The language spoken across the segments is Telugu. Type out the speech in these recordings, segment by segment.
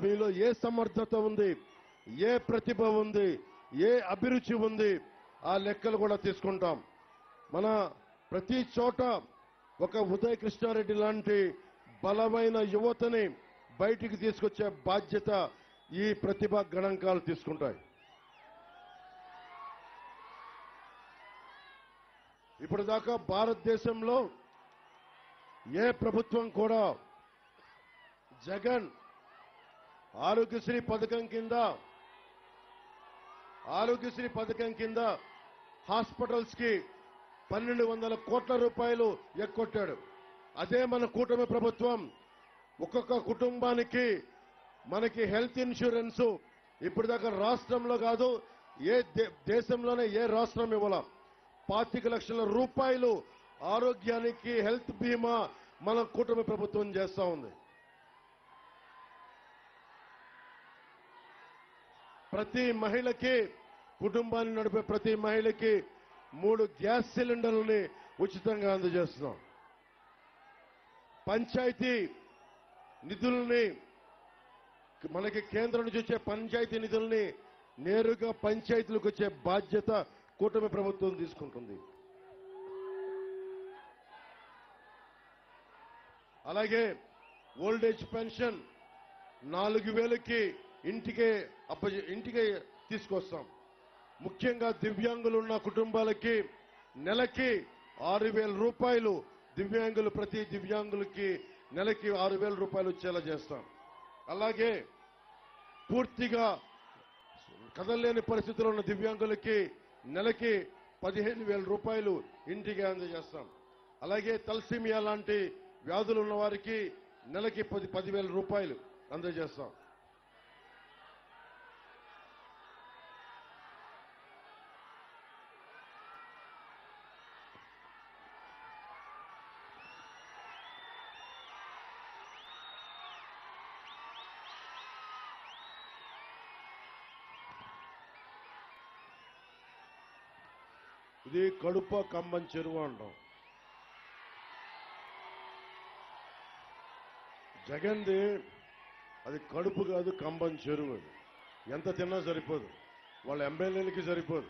మీలో ఏ సమర్థత ఉంది, ఏ ప్రతిభ ఉంది, ఏ అభిరుచి ఉంది, ఆ లెక్కలు కూడా తీసుకుంటాం. మన ప్రతి చోట ఒక ఉదయ్ కృష్ణారెడ్డి లాంటి బలమైన యువతని బయటికి తీసుకొచ్చే బాధ్యత ఈ ప్రతిభా గణాంకాలు తీసుకుంటాయి. ఇప్పటిదాకా భారతదేశంలో ఏ ప్రభుత్వం కూడా జగన్ ఆరోగ్యశ్రీ పథకం కింద హాస్పిటల్స్ కి 1200 కోట్ల రూపాయలు ఎక్కొట్టాడు. అదే మన కూటమి ప్రభుత్వం ఒక్కొక్క కుటుంబానికి మనకి హెల్త్ ఇన్సూరెన్స్ ఇప్పటిదాకా రాష్ట్రంలో కాదు, ఏ దేశంలోనే ఏ రాష్ట్రం ఇవ్వాల. 25 లక్షల రూపాయలు ఆరోగ్యానికి హెల్త్ బీమా మన కూటమి ప్రభుత్వం చేస్తా ఉంది. ప్రతి మహిళకి, కుటుంబాన్ని నడిపే ప్రతి మహిళకి 3 గ్యాస్ సిలిండర్లని ఉచితంగా అందజేస్తున్నాం. పంచాయతీ నిధుల్ని, మనకి కేంద్రం నుంచి వచ్చే పంచాయతీ నిధుల్ని నేరుగా పంచాయతీలకు వచ్చే బాధ్యత కూటమి ప్రభుత్వం తీసుకుంటుంది. అలాగే ఓల్డేజ్ పెన్షన్ 4000కి ఇంటికే తీసుకొస్తాం. ముఖ్యంగా దివ్యాంగులు ఉన్న కుటుంబాలకి నెలకి 6000 రూపాయలు, ప్రతి దివ్యాంగులకి నెలకి 6000 రూపాయలు వచ్చేలా చేస్తాం. అలాగే పూర్తిగా కదలలేని పరిస్థితుల్లో ఉన్న దివ్యాంగులకి నెలకి 15,000 రూపాయలు ఇంటికి అందజేస్తాం. అలాగే తలసీమియా లాంటి వ్యాధులు ఉన్న వారికి నెలకి 10,000 రూపాయలు అందజేస్తాం. ఇది కడుప కంబం చెరువు అంటాం. జగన్ది అది కడుపు కాదు, కంబం చెరువు. అది ఎంత తిన్నా సరిపోదు, వాళ్ళ ఎమ్మెల్యేలకి సరిపోదు,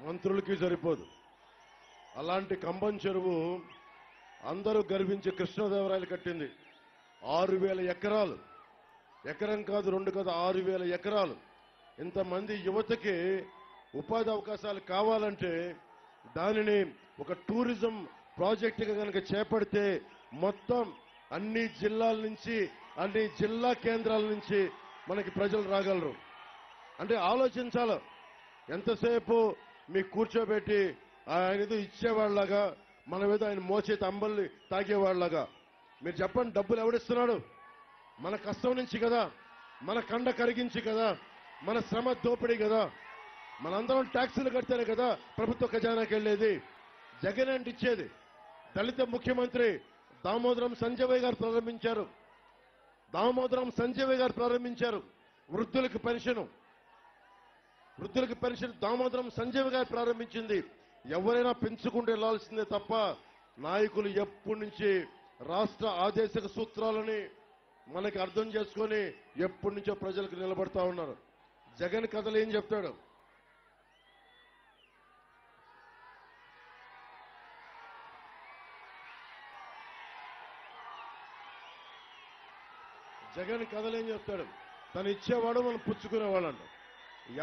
మంత్రులకి సరిపోదు. అలాంటి కంబం చెరువు అందరూ గర్వించే కృష్ణదేవరాయలు కట్టింది. 6000 ఎకరాలు, ఎకరం కాదు, 2 కాదు, 6000 ఎకరాలు. ఇంతమంది యువతకి ఉపాధి అవకాశాలు కావాలంటే దానిని ఒక టూరిజం ప్రాజెక్టుగా కనుక చేపడితే మొత్తం అన్ని జిల్లాల నుంచి, అన్ని జిల్లా కేంద్రాల నుంచి మనకి ప్రజలు రాగలరు. అంటే ఆలోచించాలి. ఎంతసేపు మీకు కూర్చోబెట్టి ఆయన ఏదో ఇచ్చేవాళ్లాగా, మనం ఏదో ఆయన మోచేతి అంబల్ని తాగేవాళ్లాగా. మీరు చెప్పండి, డబ్బులు ఎవడిస్తున్నాడు? మన కష్టం నుంచి కదా, మన కండ కరిగించి కదా, మన శ్రమ దోపిడీ కదా, మనందరం ట్యాక్సులు కడితేనే కదా ప్రభుత్వ ఖజానాకి వెళ్లేది. జగన్ అంటే ఇచ్చేది. దళిత ముఖ్యమంత్రి దామోదరం సంజయ్ గారు ప్రారంభించారు. వృద్ధులకు పెన్షన్ దామోదరం సంజయ్ గారు ప్రారంభించింది. ఎవరైనా పెంచుకుంటూ వెళ్లాల్సిందే తప్ప నాయకులు ఎప్పటి నుంచి రాష్ట్ర ఆదేశక సూత్రాలని మనకి అర్థం చేసుకొని ఎప్పటి నుంచో ప్రజలకు నిలబడతా ఉన్నారు. జగన్ కథలు ఏం చెప్తాడు? జగన్ కథలేం చెప్తాడు? తను ఇచ్చేవాడు, మనం పుచ్చుకునేవాళ్ళంట.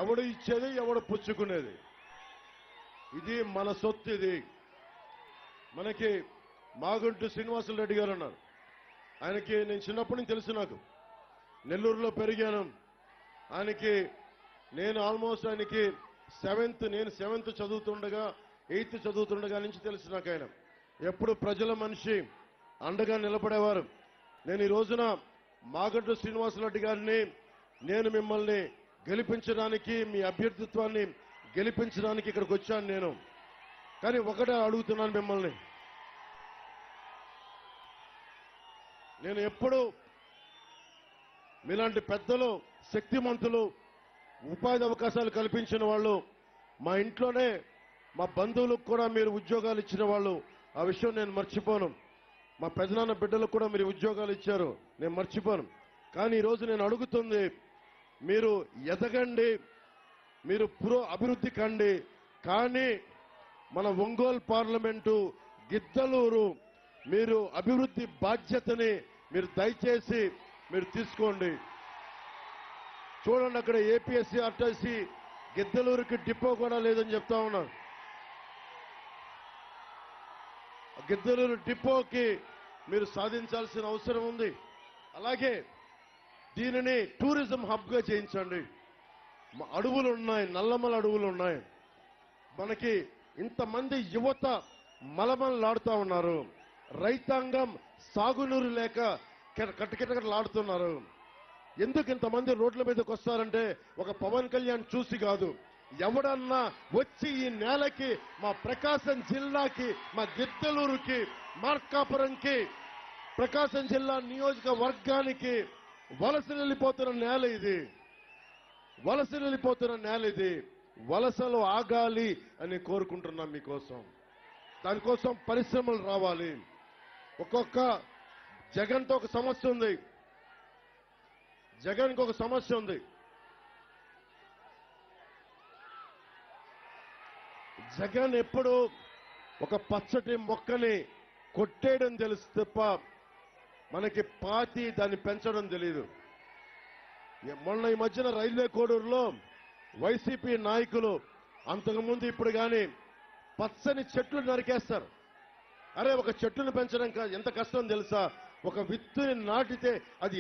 ఎవడు ఇచ్చేది, ఎవడు పుచ్చుకునేది? ఇది మన సొత్తు. ఇది మనకి మాగుంటు శ్రీనివాసులు రెడ్డి గారు ఉన్నారు. ఆయనకి నేను చిన్నప్పటి నుంచి తెలుసు. నాకు నెల్లూరులో పెరిగాను. నేను ఆల్మోస్ట్ ఆయనకి నేను 7th చదువుతుండగా 8th చదువుతుండగా నుంచి తెలుసు నాకు. ఆయన ఎప్పుడు ప్రజల మనిషి, అండగా నిలబడేవారు. నేను ఈ రోజున మాగంటు శ్రీనివాసరెడ్డి గారిని, నేను మిమ్మల్ని గెలిపించడానికి, మీ అభ్యర్థిత్వాన్ని గెలిపించడానికి ఇక్కడికి వచ్చాను నేను. కానీ ఒకటే అడుగుతున్నాను మిమ్మల్ని, నేను ఎప్పుడు మీలాంటి పెద్దలు, శక్తిమంతులు, ఉపాధి అవకాశాలు కల్పించిన వాళ్ళు, మా ఇంట్లోనే మా బంధువులకు కూడా మీరు ఉద్యోగాలు ఇచ్చిన వాళ్ళు, ఆ విషయం నేను మర్చిపోను. మా పెదనాన్న బిడ్డలకు కూడా మీరు ఉద్యోగాలు ఇచ్చారు, నేను మర్చిపోను. కానీ ఈరోజు నేను అడుగుతుంది, మీరు ఎదగండి, మీరు అభివృద్ధి కండి, కానీ మన ఒంగోలు పార్లమెంటు గిద్దలూరు మీరు అభివృద్ధి బాధ్యతని మీరు దయచేసి మీరు తీసుకోండి. చూడండి, అక్కడ ఏపీఎస్సీఆర్టీసీ గిద్దలూరుకి డిపో కూడా లేదని చెప్తా ఉన్నారు. గిద్దలూరు డిపోకి మీరు సాధించాల్సిన అవసరం ఉంది. అలాగే దీనిని టూరిజం హబ్గా చేయించండి. అడవులు ఉన్నాయి, నల్లమల అడవులు ఉన్నాయి. మనకి ఇంతమంది యువత మలమలాడుతూ ఉన్నారు. రైతాంగం సాగునీరు లేక కటకటలాడుతున్నారు. ఎందుకు ఇంతమంది రోడ్ల మీదకి వస్తారంటే ఒక పవన్ కళ్యాణ్ చూసి కాదు, ఎవడన్నా వచ్చి ఈ నేలకి, మా ప్రకాశం జిల్లాకి, మా గిద్దలూరుకి, మార్కాపురంకి, ప్రకాశం జిల్లా నియోజకవర్గానికి వలస వెళ్ళిపోతున్న నేల ఇది. వలస వెళ్ళిపోతున్న నేల ఇది. వలసలు ఆగాలి అని కోరుకుంటున్నాం మీకోసం. దానికోసం పరిశ్రమలు రావాలి. ఒక్కొక్క జగన్తో ఒక సమస్య ఉంది. జగన్కి ఒక సమస్య ఉంది. జగన్ ఎప్పుడు ఒక పచ్చటి మొక్కని కొట్టేయడం తెలుసు తప్ప మనకి పాతి దాన్ని పెంచడం తెలియదు. మొన్న ఈ మధ్యన రైల్వే కోడూరులో వైసీపీ నాయకులు అంతకుముందు ఇప్పుడు కానీ పచ్చని చెట్లు నరికేస్తారు. అరే, ఒక చెట్టును పెంచడం ఎంత కష్టం తెలుసా? ఒక విత్తుని నాటితే అది